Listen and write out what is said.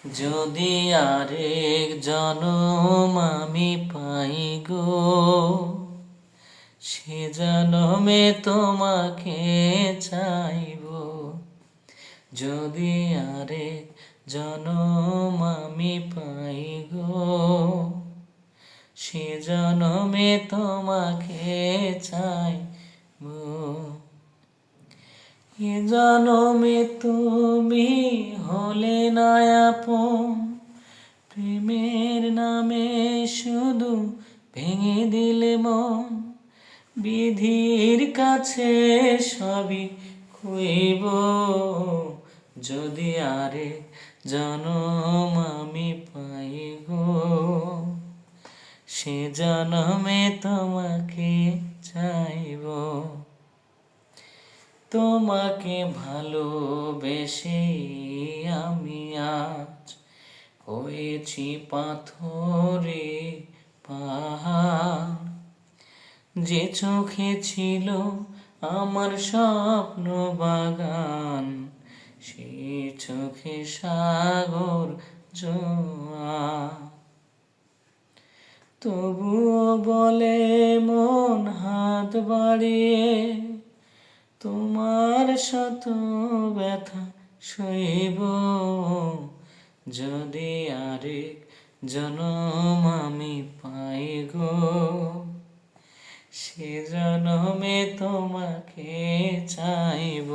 যদি আরেক জনম আমি পাই গো, সে জনমে তোমাকে চাইব। যদি আরেক জনম আমি পাই গো, সে জনমে তোমাকে চাইব। এ জনমে তুমি হলে না আপন, প্রেমের নামে শুধু ভেঙে দিলে মন। বিধির কাছে সবই কইব, যদি আরেক জনম আমি পাই গো, সে জনমে তোমাকে চাইব। তোমাকে ভালোবেসে আমি আজ হয়েছি পাথরে পাহাড়। যে চোখে ছিল আমার স্বপ্ন বাগান, সে চোখে সাগর জোয়ার। তবুও বলে মন হাত বাড়িয়ে, তোমার শত ব্যথা সইব। যদি আরেক জনম আমি পাই গো, সে জনমে তোমাকে চাইব।